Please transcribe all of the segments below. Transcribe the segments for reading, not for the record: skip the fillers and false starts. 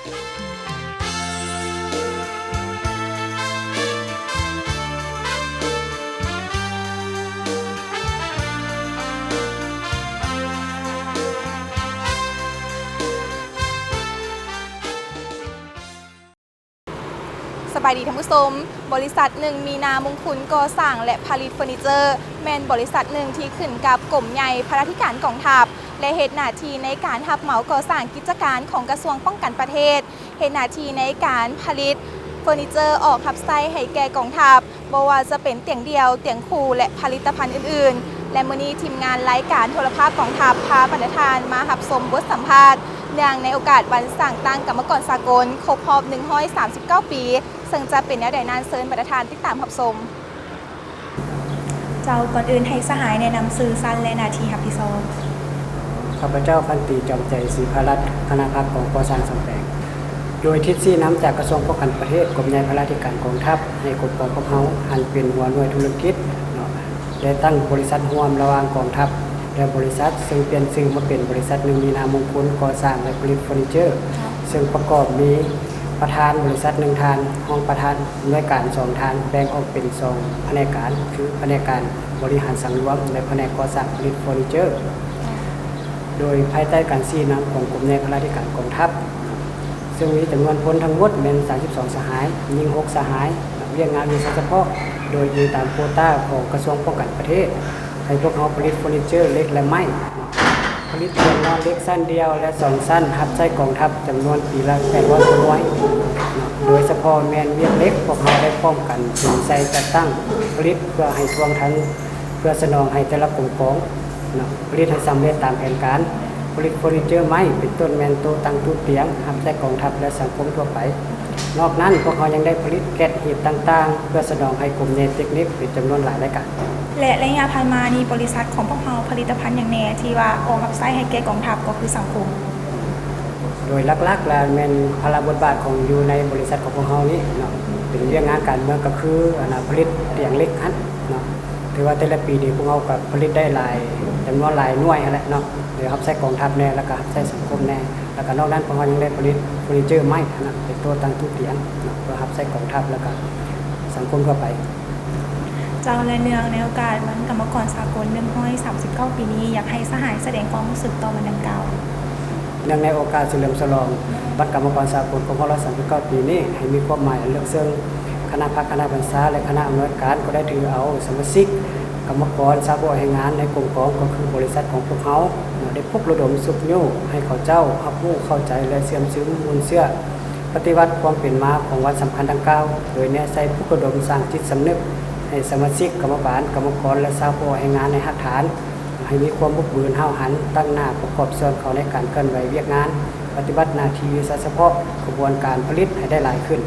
สบายดีท่านผู้ชมบริษัทหนึ่งมีนามงคลก่อสร้างและผลิตเฟอร์นิเจอร์แมนบริษัทหนึ่งที่ขึ้นกับกรมใหญ่พระราชการกองทัพและเหตุหน้าที่ในการรับเหมาก่อสร้างกิจการของกระทรวงป้องกันประเทศเหตุหน้าที่ในการผลิตเฟอร์นิเจอร์ออกรับไส้ให้แก่กองทัพบ่ว่าจะเป็นเตียงเดียวเตียงคู่และผลิตภัณฑ์อื่นๆและมื้อนี้ทีมงานรายการโทรภาพกองทัพพาประธานมารับชมบทสัมภาษณ์เนื่องในโอกาสวันสร้างตั้งกรรมกรสากลครบรอบ139 ปีซึ่งจะเป็นแนวใดนั้นเชิญประธานติดตามรับชมเจ้าก่อนอื่นให้สหายแนะนำสื่อสั้นและนาทีครับพี่โซข้าพเจ้าพันตรีจอมใจศรีพารัตน์คณะพักของก่อสร้างสำแดงโดยทิศซี่น้ำจากกระทรวงป้องกันประเทศกรมใหญ่พระราชการกองทัพให้กฎปกเฮาอันเป็นหัวหน่วยธุรกิจได้ตั้งบริษัทร่วมระหว่างกองทัพและบริษัทซึ่งเปลี่ยนชื่อมาเป็นบริษัทหนึ่งมีนามมงคลก่อสร้างและผลิตเฟอร์นิเจอร์ซึ่งประกอบมีประธานบริษัท1 ท่านห้องประธานหน่วยการ2 ท่านแบ่งออกเป็น2แผนกการคือแผนกการบริหารสังรวมและแผนกก่อสร้างผลิตเฟอร์นิเจอร์โดยภายใต้การชี้นำของกรมใหญ่พระราชการกองทัพซึ่งมีจำนวนพลทั้งหมดเป็น32 สหายยิง6 สหายเรียกงานวิชาเฉพาะโดยอยู่ตามโควต้าของกระทรวงป้องกันประเทศให้พวกเขาผลิตเฟอร์นิเจอร์เล็กและไม้ผลิตเตียงนอนเล็กสั้นเดียวและ2 สั้นรับใช้กองทัพจำนวนปีละ800 คนไว้โดยเฉพาะแมนเวียดเล็กพวกเขาได้ป้องกันถึงใจจัดตั้งผลิตเพื่อให้ทวงทันเพื่อสนองให้แต่ละกลุ่มของผลิตให้สำเร็จตามแผนการผลิตเฟอร์นิเจอร์ไม้เป็นต้นแมนโตตั้งตู้เตียงรับใช้กองทัพและสังคมทั่วไปนอกนั้นพวกเขายังได้ผลิตแก๊สหีบต่างๆเพื่อสนองให้กลุ่มใหญ่เทคนิคเป็นจำนวนหลายรายการและระยะผ่านมานี้บริษัทของพวกเราผลิตภัณฑ์อย่างแน่ที่ว่าออกรับไส้ให้แก่กองทัพก็คือสังคมโดยหลักๆแล้วแม่นพลบทบาทของอยู่ในบริษัทของพวกเรานี้เนาะเป็นเรื่องงานการเมืองก็คือผลิตเตียงเล็กฮั่นเนาะถือว่าแต่ละปีนี้พวกเราก็ผลิตได้หลายจำนวนหลายหน่วยนั่นแหละเนาะโดยรับใช้กองทัพแน่แล้วก็รับใช้สังคมแน่แล้วก็นอกนั้นพวกเรายังได้ผลิตเฟอร์นิเจอร์ไม้นะเป็นตัวตั้งตู้เตียงเนาะเพื่อรับใช้กองทัพแล้วก็สังคมทั่วไปเจ้าและเนืองในโอกาสวันกรรมกรสากล139 ปีนี้อยากให้สหายแสดงความรู้สึกต่อวันดังกล่าวเนื่องในโอกาสเฉลิมฉลองวันกรรมกรสากลของ139 ปีนี้ให้มีความหมายเรื่องซึ่งคณะพักคณะบรรษาและคณะอำนวยการก็ได้ถือเอาสมาชิกกรรมกรสาวกแรงงานในกลุ่มกองก็คือบริษัทของพวกเขาได้พบระดมสุขโยให้เขาเจ้ารับรู้เข้าใจและเสื่อมซึมมูลเชื่อปฏิวัติความเป็นมาของวันสำคัญดังกล่าวโดยแนะใส่ผู้ระดมสร้างจิตสำนึกให้สมาชิกกรรมการกรรมกรและสาวกแรงงานในหักฐานให้มีความบุกเบิกห้าวหันตั้งหน้าประกอบส่วนเขาในการเคลื่อนไหวเวียกงานปฏิบัติหน้าที่เฉพาะกระบวนการผลิตให้ได้หลายขึ้น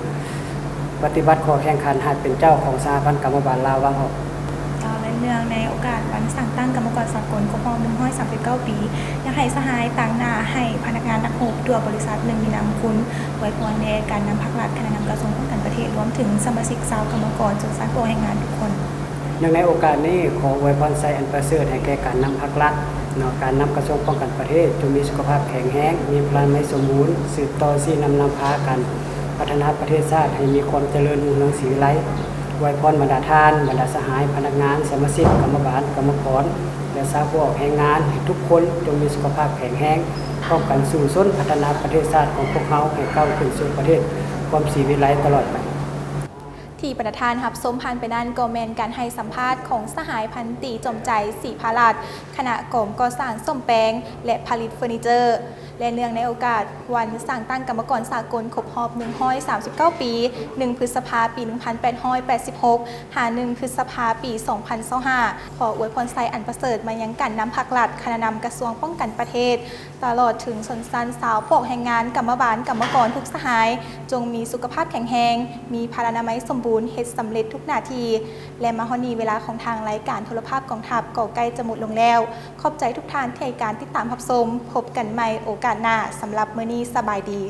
ปฏิบัติขอแข่งขันให้เป็นเจ้าของสหพันธ์กรรมการลาววังออกและเนื่องในโอกาสวันสั่งตั้งกรรมกรสากลครบรอบ139 ปีอยากให้สหายต่างหน้าให้พนักงานนักโหบตัวบริษัทหนึ่งมีนามคุณไว้พรในการนำภาครัฐคณะนำกระทรวงป้องกันประเทศรวมถึงสมาชิกชาวกรรมกรจนสร้างตัวแห่งงานทุกคนในโอกาสนี้ขออวยพรใส่อันประเสริฐให้แก่การนำภาครัฐการนำกระทรวงป้องกันประเทศจงมีสุขภาพแข็งแรงมีพลังไม่สมบูรณ์สืบต่อซี่นำพากันพัฒนาประเทศชาติให้มีความเจริญรุ่งเรืองศรีวิไลอวยพรบรรดาทานบรรดาสหายพนักงานสมาชิกกรรมการกรรมกรและสาวกแรงงานให้ทุกคนจงมีสุขภาพแข็งแรงพร้อมกันสู่ส้นพัฒนาประเทศชาติของพวกเขาให้ก้าวขึ้นสู่ประเทศความศรีวิไลตลอดไปที่ประธานรับชมผ่านไปนั้นก็แมนการให้สัมภาษณ์ของสหายพันตรีจอมใจศรีพารัตน์คณะกรมก่อสร้างส้มแปงและผลิตเฟอร์นิเจอร์และเนื่องในโอกาสวันสั่งตั้งกรรมกรสากลครบรอบ139 ปี1 พฤษภาคม ปี 1886 หา 1 พฤษภาคม ปี 2025 ขออวยพรไซอันประเสริฐมายังการนำภาครัฐคณะนำกระทรวงป้องกันประเทศตลอดถึงชนชั้นสาวพวกแรงงานกรรมบาลกรรมกรทุกสหายจงมีสุขภาพแข็งแรงมีพลานามัยสมบูรณ์เฮ็ดสำเร็จทุกหน้าที่และมาฮอดนี้เวลาของทางรายการโทรภาพกองทัพก็ใกล้จะหมดลงแล้วขอบใจทุกท่านที่ให้การติดตามรับชมพบกันใหม่โอกาสหน้าสำหรับมื้อนี้สบายดี